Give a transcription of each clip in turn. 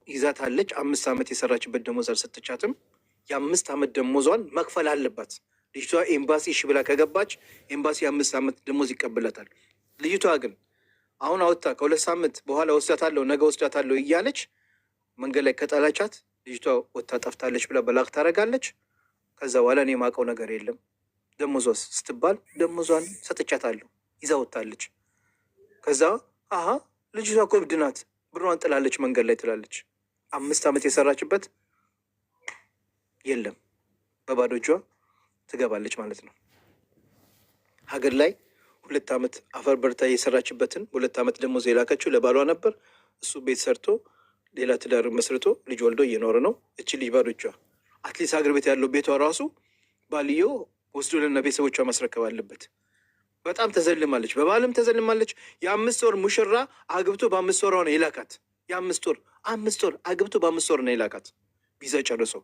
ይዛታለች። 5 ዓመት የሰራችበት ደሞዝ አልሰጠቻትም። የ5 ዓመት ደሞዟን መክፈል አለባት። ልጅቷ ኤምባሲ እሺ ብላ ከገባች ኤምባሲ 5 ዓመት ደሞዝ ይቀበላታል። ልጅቷ ግን አሁን አወጣ ከ2 ሳምንት በኋላ ወስዳታለሁ ነገ ወስዳታለሁ እያለች መንገድ ላይ ከጠላቻት ልጅቷ ወጥታ ጠፍታለች ብላ በላክ ታደርጋለች። ከዛ በኋላ እኔ የማውቀው ነገር የለም ደሞዟስ ስትባል ደሞዟን ሰጥቻታለሁ ይዛ ወጥታለች። ከዛ አሀ ልጅቷ እኮ እብድ ናት ብሯን ጥላለች መንገድ ላይ ትላለች። 5 ዓመት የሰራችበት የለም በባዶ እጇ ትገባለች ማለት ነው። ሀገር ላይ 2 ዓመት አፈር በርታ የሰራችበትን 2 ዓመት ደሞዝ የላከችው ለባሏ ነበር። እሱ ቤት ሰርቶ ሌላ ትዳር መስርቶ ልጅ ወልዶ እየኖረ ነው። እቺ ልጅ ባዶ እጇ አትሊስት ሀገር ቤት ያለው ቤቷ ራሱ ባልዮ ወስዶ ለና ቤተሰቦቿ ማስረከብ አለበት። በጣም ተዘልማለች፣ በባልም ተዘልማለች። የ5 ወር ሙሽራ አግብቶ በ5 ወር ነው የላካት። የ5 ወር አግብቶ በ5 ወር ነው የላካት። ቪዛ ጨርሶ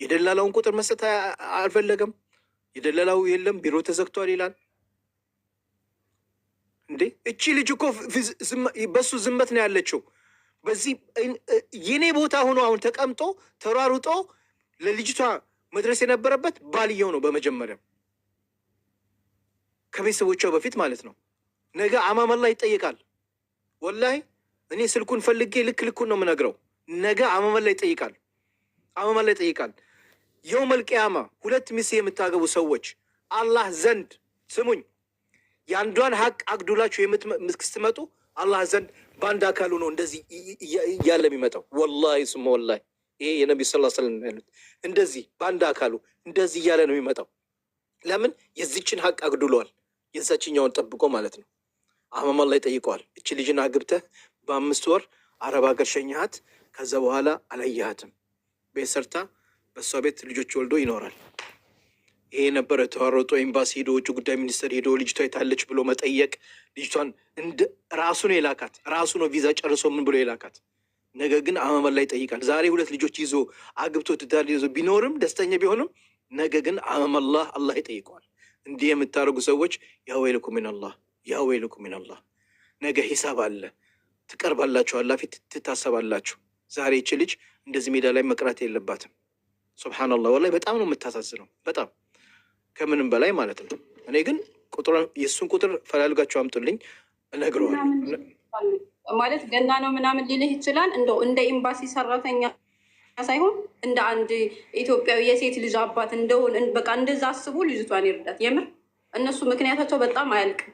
የደላላውን ቁጥር መስጠት አልፈለገም። የደላላው የለም ቢሮ ተዘግቷል ይላል። እንዴ እቺ ልጅ እኮ በሱ ዝመት ነው ያለችው። በዚህ የኔ ቦታ ሆኖ አሁን ተቀምጦ ተሯሩጦ ለልጅቷ መድረስ የነበረበት ባልየው ነው በመጀመሪያ ከቤተሰቦቿ በፊት ማለት ነው። ነገ አማመላ ይጠይቃል። ወላሂ እኔ ስልኩን ፈልጌ ልኩን ነው የምነግረው። ነገ አማመላ ይጠይቃል። የውመል ቂያማ 2 ሚስት የምታገቡ ሰዎች አላህ ዘንድ ስሙኝ፣ የአንዷን ሀቅ አግዱላችሁ ስትመጡ አላህ ዘንድ በአንድ አካሉ ነው እንደዚህ እያለ የሚመጣው። ወላሂ ስሙ ወላሂ ይሄ የነቢዩ ሰለላሁ ዐለይሂ ወሰለም ያሉት እንደዚህ በአንድ አካሉ እንደዚህ እያለ ነው የሚመጣው። ለምን የዚችን ሀቅ አግዱለዋል፣ የዛችኛውን ጠብቆ ማለት ነው። አማማ ላይ ጠይቀዋል። እቺ ልጅን አግብተህ በ5 ወር አረብ ሀገር ሸኛሃት፣ ከዛ በኋላ አላየሃትም፣ ቤት ሰርታ በእሷ ቤት ልጆች ወልዶ ይኖራል። ይሄ ነበረ ተዋሮጦ ኤምባሲ ሄዶ ውጭ ጉዳይ ሚኒስትር ሄዶ ልጅቷ የታለች ብሎ መጠየቅ። ልጅቷን ራሱ ነው የላካት፣ ራሱ ነው ቪዛ ጨርሶ ምን ብሎ የላካት። ነገ ግን አማማ ላይ ይጠይቃል። ዛሬ 2 ልጆች ይዞ አግብቶ ትዳር ይዞ ቢኖርም ደስተኛ ቢሆንም ነገ ግን አማመላህ አላህ ይጠይቀዋል። እንዲህ የምታደርጉ ሰዎች ያወይልኩም ሚነላህ፣ ነገ ሂሳብ አለ፣ ትቀርባላችሁ፣ አላህ ፊት ትታሰባላችሁ። ዛሬ ይች ልጅ እንደዚህ ሜዳ ላይ መቅራት የለባትም። ሱብሃንአላህ ወላሂ በጣም ነው የምታሳዝነው፣ በጣም ከምንም በላይ ማለት ነው። እኔ ግን የእሱን ቁጥር ፈላልጋችሁ አምጡልኝ እነግረዋለሁ። ማለት ገና ነው ምናምን ሊልህ ይችላል። እንደው እንደ ኤምባሲ ሰራተኛ ሳይሆን እንደ አንድ ኢትዮጵያዊ የሴት ልጅ አባት እንደሆን በቃ እንደዛ አስቡ፣ ልጅቷን ይርዳት። የምር እነሱ ምክንያታቸው በጣም አያልቅም።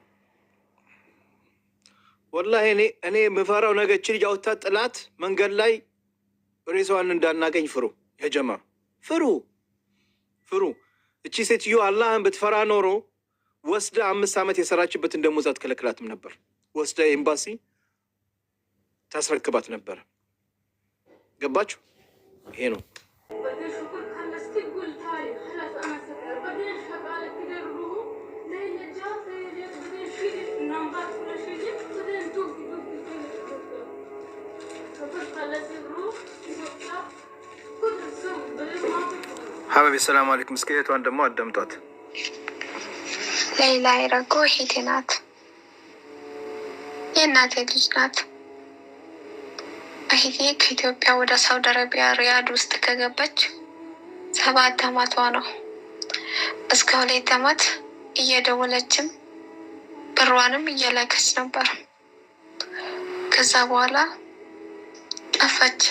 ወላሂ እኔ የምፈራው ነገ እቺ ልጅ አውጥታ ጥላት መንገድ ላይ ሬሳዋን እንዳናገኝ ፍሩ፣ የጀማ ፍሩ። እቺ ሴትዮ አላህን ብትፈራ ኖሮ ወስዳ 5 ዓመት የሰራችበትን ደሞዝ አትከለክላትም ነበር። ወስዳ ኤምባሲ ታስረክባት ነበር። ገባችሁ? ይሄ ነው ሀበቢ። ሰላም አለይኩም። እስኪ እህቷን ደግሞ አዳምጧት። ሌላ ይረጎ ሄቴ ናት፣ የእናቴ ልጅ ናት። እህቴ ከኢትዮጵያ ወደ ሳውዲ አረቢያ ሪያድ ውስጥ ከገባች 7 ዓመቷ ነው። እስከ 2 ዓመት እየደወለችም ብሯንም እየላከች ነበር። ከዛ በኋላ ጠፋች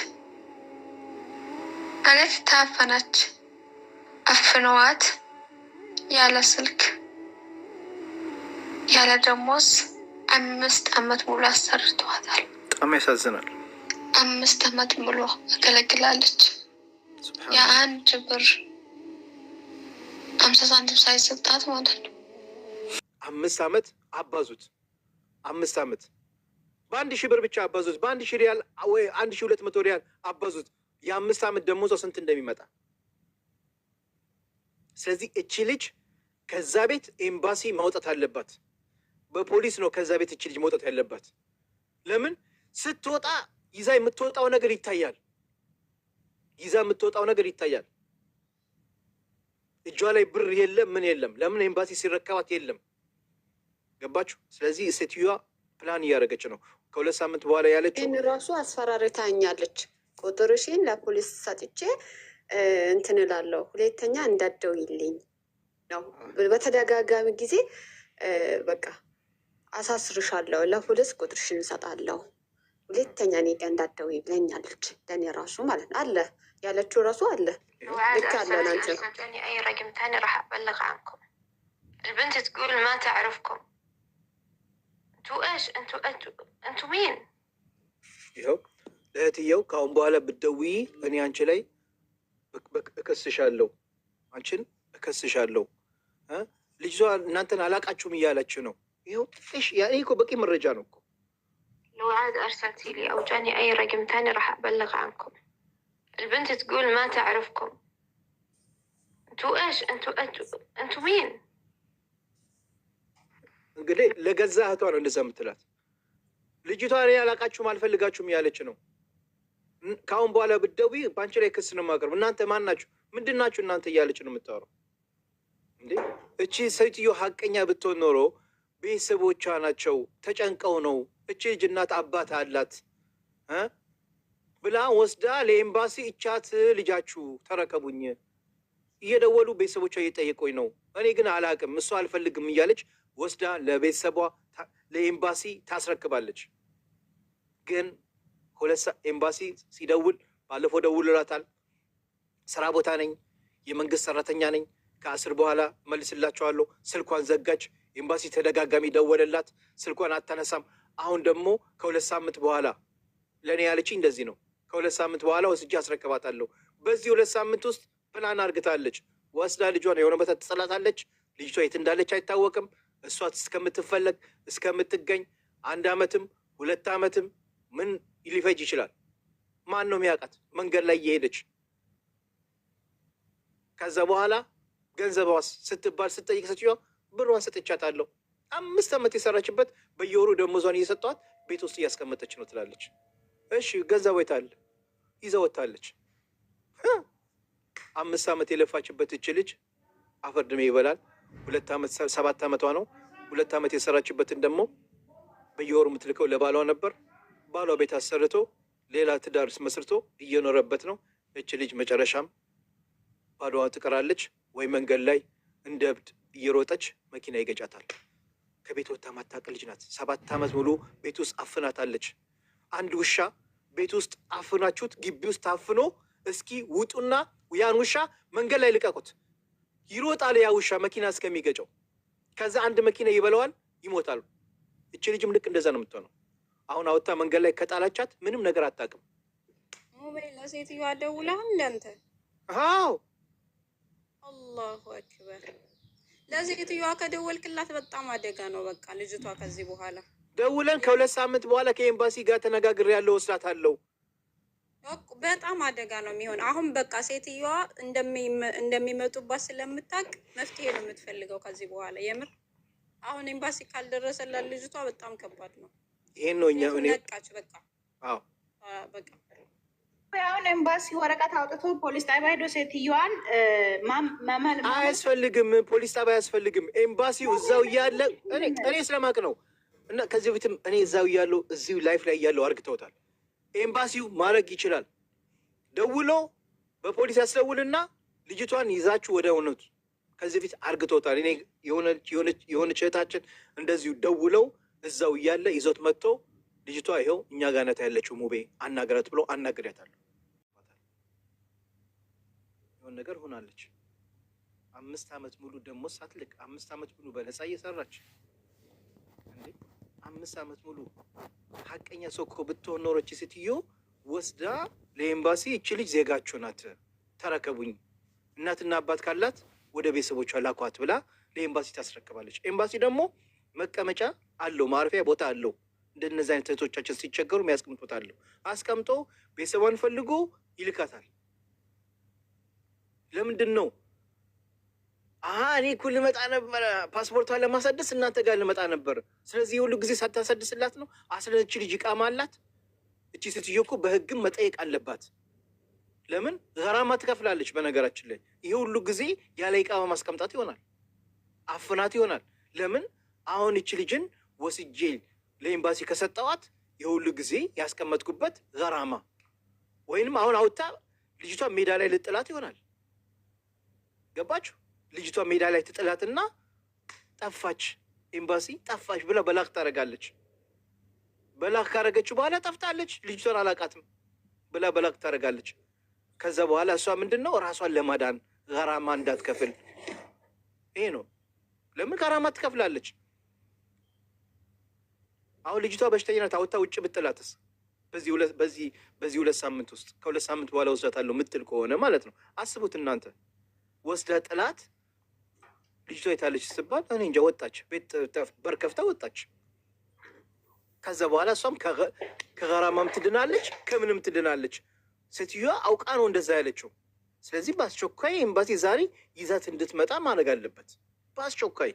ማለት ታፈናች። አፍነዋት ያለ ስልክ ያለ ደሞዝ 5 ዓመት ሙሉ አሰርተዋታል። በጣም ያሳዝናል። 5 ዓመት ሙሉ አገለግላለች። የአንድ ብር 50 ሳንቲም ሳይሰጣት ማለት ነው። 5 ዓመት አባዙት። 5 ዓመት በ1,000 ብር ብቻ አባዙት። በ1,000 ሪያል ወይ 1,200 ሪያል አባዙት። የ5 ዓመት ደሞዟ ስንት እንደሚመጣ። ስለዚህ እቺ ልጅ ከዛ ቤት ኤምባሲ ማውጣት አለባት። በፖሊስ ነው ከዛ ቤት እቺ ልጅ መውጣት ያለባት። ለምን ስትወጣ ይዛ የምትወጣው ነገር ይታያል። እጇ ላይ ብር የለም ምን የለም። ለምን ኤምባሲ ሲረከባት የለም። ገባችሁ? ስለዚህ ሴትዮዋ ፕላን እያደረገች ነው። ከ2 ሳምንት በኋላ ያለችው ይህን ራሱ አስፈራርታኛለች። ቁጥርሽን ለፖሊስ ሰጥቼ እንትን እላለሁ፣ ሁለተኛ እንዳትደውይልኝ ነው በተደጋጋሚ ጊዜ በቃ አሳስርሻለሁ፣ ለፖሊስ ቁጥርሽን እሰጣለሁ፣ ሁለተኛ እኔ ጋ እንዳትደውይ ብለኛለች። ለእኔ ራሱ ማለት ነው አለ ያለችው ራሱ አለ ልክ አለ ናቸው اي رقم ثاني راح ابلغ عنكم. البنت تقول ما تعرفكم. انتوا ايش؟ انتوا مين؟ ይኸው ለእህትየው ከአሁን በኋላ ብትደውይ እኔ አንቺ ላይ እከስሻለሁ፣ አንቺን እከስሻለሁ። ልጅቷ እናንተን አላቃችሁም እያለች ነው። ይኸው እኔ እኮ በቂ መረጃ ነው እኮ። لو عاد ارسلتي لي او جاني اي رقم ثاني راح ابلغ عنكم. البنت تقول ما تعرفكم. انتوا ايش؟ انتوا مين؟ እንግዲህ ለገዛ እህቷ ነው እንደዛ የምትላት። ልጅቷ እኔ አላቃችሁም አልፈልጋችሁም እያለች ነው። ከአሁን በኋላ ብትደውይ በአንቺ ላይ ክስ ነው የማቀርብ። እናንተ ማን ናችሁ? ምንድን ናችሁ እናንተ እያለች ነው የምታወራው። እንዴ እቺ ሴትዮ ሀቀኛ ብትሆን ኖሮ ቤተሰቦቿ ናቸው ተጨንቀው ነው እቺ ልጅ እናት አባት አላት ብላ ወስዳ ለኤምባሲ እቻት ልጃችሁ ተረከቡኝ እየደወሉ ቤተሰቦቿ እየጠየቁኝ ነው፣ እኔ ግን አላቅም እሷ አልፈልግም እያለች ወስዳ ለቤተሰቧ ለኤምባሲ ታስረክባለች። ግን ኤምባሲ ሲደውል ባለፈው ደውልላታል። ስራ ቦታ ነኝ፣ የመንግስት ሰራተኛ ነኝ፣ ከ10 በኋላ መልስላቸዋለሁ። ስልኳን ዘጋች። ኤምባሲ ተደጋጋሚ ደወለላት፣ ስልኳን አታነሳም። አሁን ደግሞ ከ2 ሳምንት በኋላ ለእኔ ያለች እንደዚህ ነው። ከ2 ሳምንት በኋላ ወስጄ አስረክባታለሁ። በዚህ 2 ሳምንት ውስጥ ፕላን አርግታለች። ወስዳ ልጇን የሆነ ቦታ ትጥላታለች። ልጅቷ የት እንዳለች አይታወቅም። እሷ እስከምትፈለግ እስከምትገኝ 1 ዓመትም 2 ዓመትም ምን ሊፈጅ ይችላል? ማን ነው የሚያውቃት? መንገድ ላይ እየሄደች ከዛ በኋላ ገንዘቧስ ስትባል ስትጠይቅ ስትችዋ ብሯን ሰጥቻታለሁ፣ 5 ዓመት የሰራችበት በየወሩ ደሞዟን እየሰጧት ቤት ውስጥ እያስቀመጠች ነው ትላለች። እሺ ገንዘቧ የት አለ? ይዘው ወጥታለች። 5 ዓመት የለፋችበት እች ልጅ አፈር ድሜ ይበላል። 2 ዓመት 7 ዓመቷ ነው። 2 ዓመት የሰራችበትን ደግሞ በየወሩ የምትልከው ለባሏ ነበር። ባሏ ቤት አሰርቶ ሌላ ትዳር መስርቶ እየኖረበት ነው። እች ልጅ መጨረሻም ባዷን ትቀራለች፣ ወይ መንገድ ላይ እንደ እብድ እየሮጠች መኪና ይገጫታል። ከቤት ወጥታ ማታውቅ ልጅ ናት። 7 ዓመት ሙሉ ቤት ውስጥ አፍናታለች። አንድ ውሻ ቤት ውስጥ አፍናችሁት ግቢ ውስጥ ታፍኖ እስኪ ውጡና ያን ውሻ መንገድ ላይ ልቀቁት፣ ይሮጣል ያ ውሻ መኪና እስከሚገጨው። ከዛ አንድ መኪና ይበለዋል፣ ይሞታሉ። እቺ ልጅም ልክ እንደዛ ነው የምትሆነው። አሁን አወጣ መንገድ ላይ ከጣላቻት ምንም ነገር አታውቅም። ሞባይል ለሴትዮዋ ደውለሃል እንዳንተ? አዎ አላሁ አክበር። ለሴትዮዋ ከደወልክላት በጣም አደጋ ነው። በቃ ልጅቷ ከዚህ በኋላ ደውለን ከ2 ሳምንት በኋላ ከኤምባሲ ጋር ተነጋግሬ ያለው ወስዳታለሁ። በጣም አደጋ ነው የሚሆን። አሁን በቃ ሴትዮዋ እንደሚመጡባት ስለምታውቅ መፍትሄ ነው የምትፈልገው ከዚህ በኋላ። የምር አሁን ኤምባሲ ካልደረሰላት ልጅቷ በጣም ከባድ ነው። ይሄን ነው እኛ ነቃች በቃ። አዎ በቃ አሁን ኤምባሲ ወረቀት አውጥቶ ፖሊስ ጣቢያ ሄዶ ሴትዮዋን ማመን አያስፈልግም። ፖሊስ ጣቢያ አያስፈልግም። ኤምባሲው እዛው እያለ እኔ ስለማቅ ነው። እና ከዚህ በፊትም እኔ እዛው እያለሁ እዚሁ ላይፍ ላይ እያለሁ አርግተውታል። ኤምባሲው ማድረግ ይችላል። ደውሎ በፖሊስ ያስደውልና ልጅቷን ይዛችሁ ወደ እውነቱ ከዚህ በፊት አርግተውታል። እኔ የሆነች እህታችን እንደዚሁ ደውለው እዛው እያለ ይዞት መጥቶ ልጅቷ ይኸው እኛ ጋር ናት ያለችው ሙቤ አናገራት ብሎ አናግሪያታለሁ። የሆነ ነገር ሆናለች። 5 ዓመት ሙሉ ደግሞ ሳትልቅ 5 ዓመት ሙሉ በነፃ እየሰራች እንዴ 5 ዓመት ሙሉ ሀቀኛ ሰው እኮ ብትሆን ኖሮች ሴትዮ ወስዳ ለኤምባሲ እቺ ልጅ ዜጋችሁ ናት ተረከቡኝ፣ እናትና አባት ካላት ወደ ቤተሰቦቿ ላኳት ብላ ለኤምባሲ ታስረክባለች። ኤምባሲ ደግሞ መቀመጫ አለው፣ ማረፊያ ቦታ አለው። እንደነዚህ አይነት እህቶቻችን ሲቸገሩ የሚያስቀምጡት አለው። አስቀምጦ ቤተሰቧን ፈልጎ ይልካታል። ለምንድን ነው እኔ እኮ ልመጣ ነበረ ፓስፖርቷን ለማሳደስ እናንተ ጋር ልመጣ ነበር። ስለዚህ የሁሉ ጊዜ ሳታሳድስላት ነው። አስለች ልጅ ይቃማ አላት። እቺ ሴትዮ እኮ በህግም መጠየቅ አለባት። ለምን ገራማ ትከፍላለች? በነገራችን ላይ ይሄ ሁሉ ጊዜ ያለ ኢቃማ ማስቀምጣት ይሆናል፣ አፍናት ይሆናል። ለምን አሁን እቺ ልጅን ወስጄ ለኤምባሲ ከሰጠዋት የሁሉ ጊዜ ያስቀመጥኩበት ገራማ ወይንም አሁን አውጣ ልጅቷ ሜዳ ላይ ልጥላት ይሆናል። ገባችሁ? ልጅቷ ሜዳ ላይ ትጥላትና ጠፋች፣ ኤምባሲ ጠፋች ብላ በላክ ታደርጋለች። በላክ ካደረገችው በኋላ ጠፍታለች፣ ልጅቷን አላቃትም ብላ በላክ ታደርጋለች። ከዛ በኋላ እሷ ምንድን ነው ራሷን ለማዳን ገራማ እንዳትከፍል ይሄ ነው። ለምን ገራማ ትከፍላለች? አሁን ልጅቷ በሽተኛ ናት፣ አውጥታ ውጭ ብጥላትስ በዚህ 2 ሳምንት ውስጥ ከ2 ሳምንት በኋላ ወስዳታለሁ ምትል ከሆነ ማለት ነው። አስቡት እናንተ ወስዳ ጥላት ልጅቷ የታለች ስትባል እኔ እንጃ ወጣች፣ ቤት በር ከፍታ ወጣች። ከዛ በኋላ እሷም ከገራማም ትድናለች፣ ከምንም ትድናለች። ሴትዮዋ አውቃ ነው እንደዛ ያለችው። ስለዚህ በአስቸኳይ ኤምባሲ ዛሬ ይዛት እንድትመጣ ማድረግ አለበት በአስቸኳይ።